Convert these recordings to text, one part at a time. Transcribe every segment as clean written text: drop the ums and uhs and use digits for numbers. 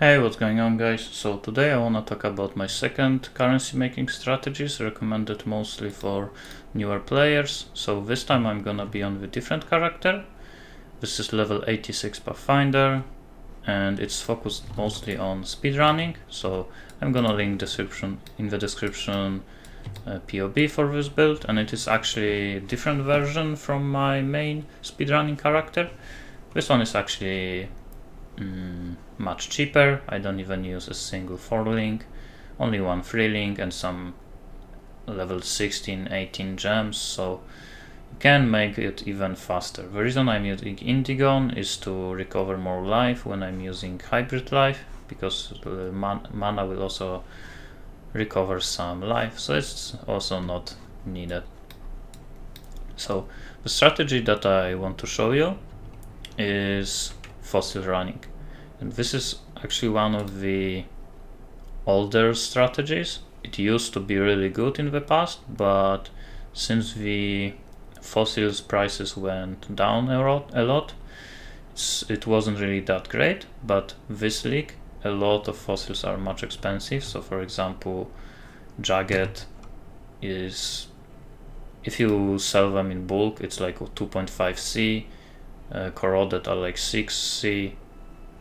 Hey, what's going on, guys? So today I want to talk about my second currency making strategies, recommended mostly for newer players. So this time I'm gonna be on the different character. This is level 86 Pathfinder and it's focused mostly on speedrunning. So I'm gonna link in the description POB for this build, and it is actually a different version from my main speedrunning character. This one is actually much cheaper. I don't even use a single 4-link, only one 3-link and some level 16, 18 gems, so you can make it even faster. The reason I'm using Indigon is to recover more life when I'm using hybrid life, because the mana will also recover some life, so it's also not needed. So the strategy that I want to show you is fossil running, and this is actually one of the older strategies. It used to be really good in the past, but since the fossils prices went down a lot, it wasn't really that great. But this league, a lot of fossils are much expensive. So for example, jagged is, if you sell them in bulk, it's like 2.5C. Corroded are like 6C.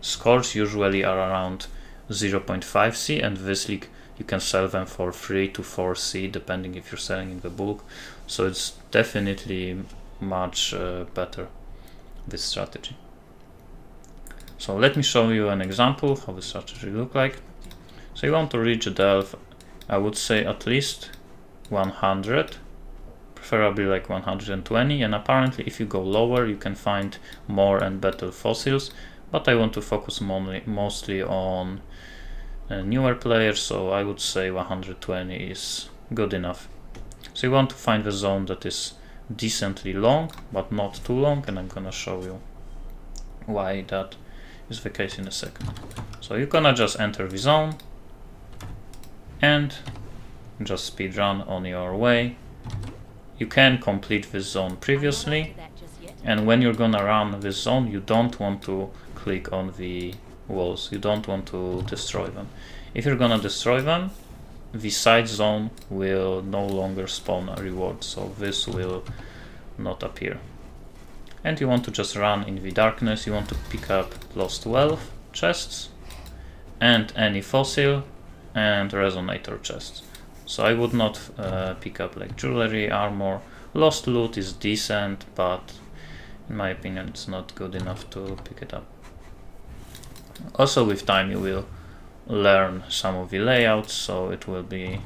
Scores usually are around 0.5C, and this league you can sell them for 3 to 4C depending if you're selling in the bulk. So it's definitely much better, this strategy. So let me show you an example how the strategy look like. So you want to reach a delve, I would say at least 100, preferably like 120, and apparently if you go lower you can find more and better fossils, but I want to focus mostly on newer players, so I would say 120 is good enough. So you want to find the zone that is decently long but not too long, and I'm gonna show you why that is the case in a second. So you're gonna just enter the zone and just speedrun on your way. You can complete this zone previously, and when you're gonna run this zone you don't want to click on the walls, you don't want to destroy them. If you're gonna destroy them, the side zone will no longer spawn a reward, so this will not appear. And you want to just run in the darkness. You want to pick up lost wealth chests and any fossil and resonator chests. So I would not pick up like jewelry, armor. Lost loot is decent, but in my opinion it's not good enough to pick it up. Also with time you will learn some of the layouts, so it will be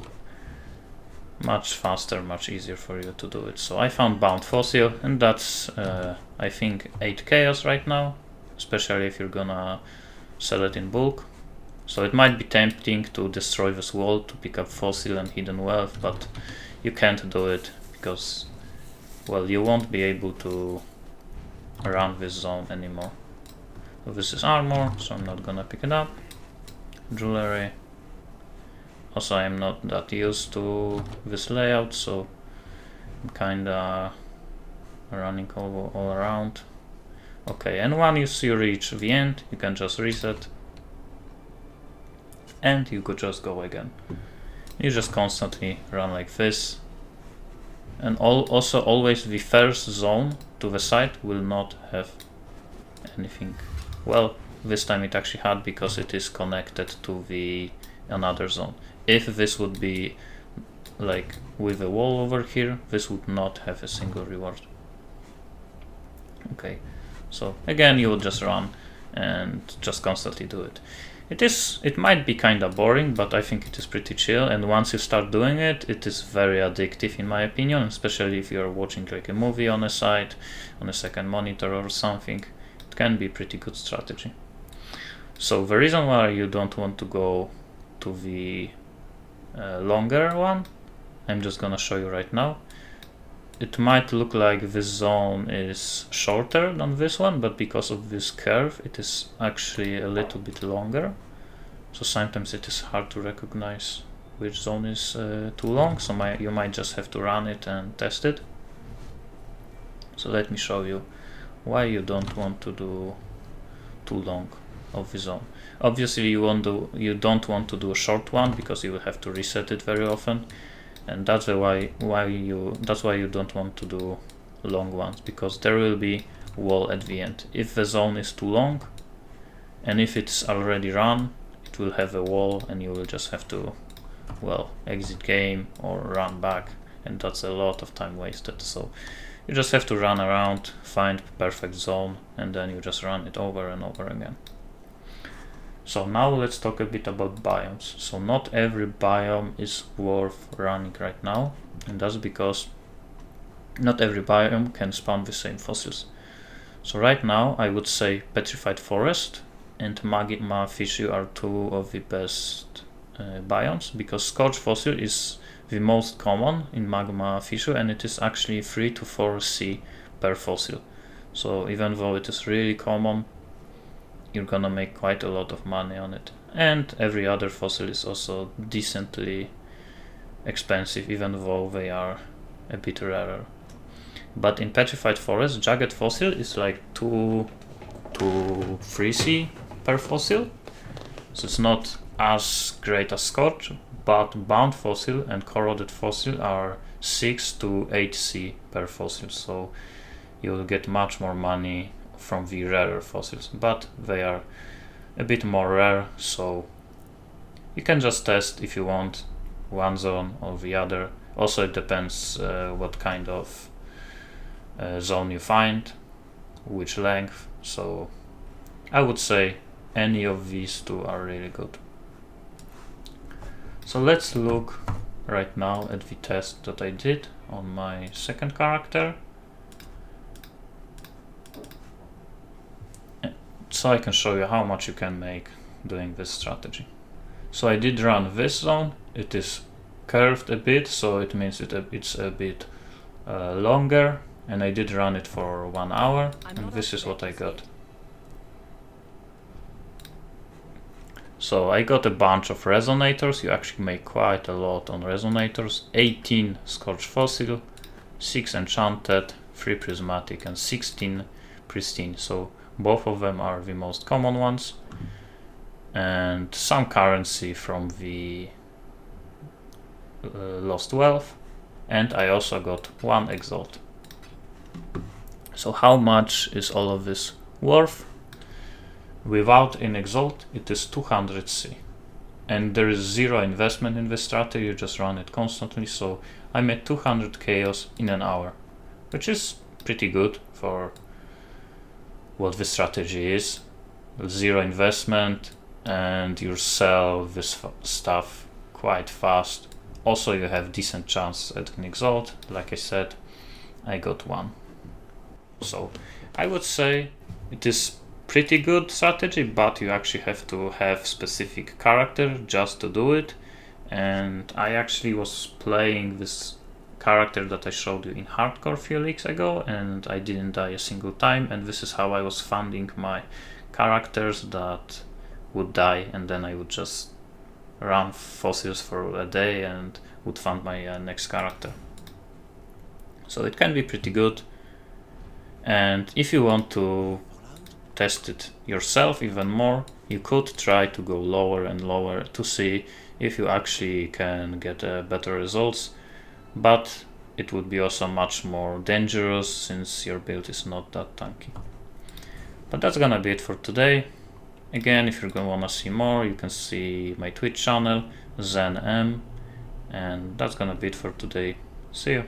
much faster, much easier for you to do it. So I found bound fossil, and that's I think 8 chaos right now, especially if you're gonna sell it in bulk. So it might be tempting to destroy this wall to pick up fossil and hidden wealth, but you can't do it because, well, you won't be able to run this zone anymore. So this is armor, so I'm not gonna pick it up. Jewelry. Also, I'm not that used to this layout, so I'm kinda running all around. Okay, and once you reach the end, you can just reset and you could just go again. You just constantly run like this. And also always the first zone to the side will not have anything. Well, this time it actually had, because it is connected to the another zone. If this would be like with a wall over here, this would not have a single reward. Okay, so again you would just run and just constantly do it. It might be kind of boring, but I think it is pretty chill, and once you start doing it, it is very addictive in my opinion, especially if you're watching like a movie on a side, on a second monitor or something. It can be pretty good strategy. So the reason why you don't want to go to the longer one, I'm just gonna show you right now. It might look like this zone is shorter than this one, but because of this curve it is actually a little bit longer. So sometimes it is hard to recognize which zone is too long, so you might just have to run it and test it. So let me show you why you don't want to do too long. of the zone. Obviously you don't want to do a short one because you will have to reset it very often, and that's why you don't want to do long ones, because there will be wall at the end. If the zone is too long and if it's already run, it will have a wall and you will just have to, well, exit game or run back, and that's a lot of time wasted. So you just have to run around, find perfect zone, and then you just run it over and over again. So now let's talk a bit about biomes. So not every biome is worth running right now, and that's because not every biome can spawn the same fossils. So right now I would say Petrified Forest and Magma Fissure are two of the best biomes, because Scorch Fossil is the most common in Magma Fissure, and it is actually 3 to 4 C per fossil. So even though it is really common, you're gonna make quite a lot of money on it. And every other fossil is also decently expensive, even though they are a bit rarer. But in Petrified Forest, Jagged Fossil is like 2 to 3 C per fossil, so it's not as great as Scorch, but Bound Fossil and Corroded Fossil are 6 to 8 C per fossil, so you'll get much more money from the rarer fossils, but they are a bit more rare, so you can just test if you want one zone or the other. Also, it depends what kind of zone you find, which length, so I would say any of these two are really good. So let's look right now at the test that I did on my second character, so I can show you how much you can make doing this strategy. So I did run this zone. It is curved a bit, so it means it's a bit longer, and I did run it for 1 hour, and this is what I got. So I got a bunch of resonators. You actually make quite a lot on resonators. 18 Scorch Fossil, 6 Enchanted, 3 Prismatic, and 16 Pristine. So both of them are the most common ones. And some currency from the Lost Wealth. And I also got 1 Exalt. So how much is all of this worth? Without an Exalt, it is 200 C. And there is 0 investment in this strategy, you just run it constantly. So I made 200 chaos in an hour, which is pretty good for what the strategy is. 0 investment, and you sell this stuff quite fast. Also, you have decent chance at an Exalt. Like I said, I got 1. So I would say it is pretty good strategy, but you actually have to have specific character just to do it. And I actually was playing this character that I showed you in hardcore a few weeks ago, and I didn't die a single time, and this is how I was funding my characters that would die, and then I would just run fossils for a day and would fund my next character. So it can be pretty good, and if you want to test it yourself even more, you could try to go lower and lower to see if you actually can get better results, but it would be also much more dangerous since your build is not that tanky. But that's gonna be it for today. Again, if you're gonna wanna see more, you can see my Twitch channel, ZenM, and that's gonna be it for today. See you.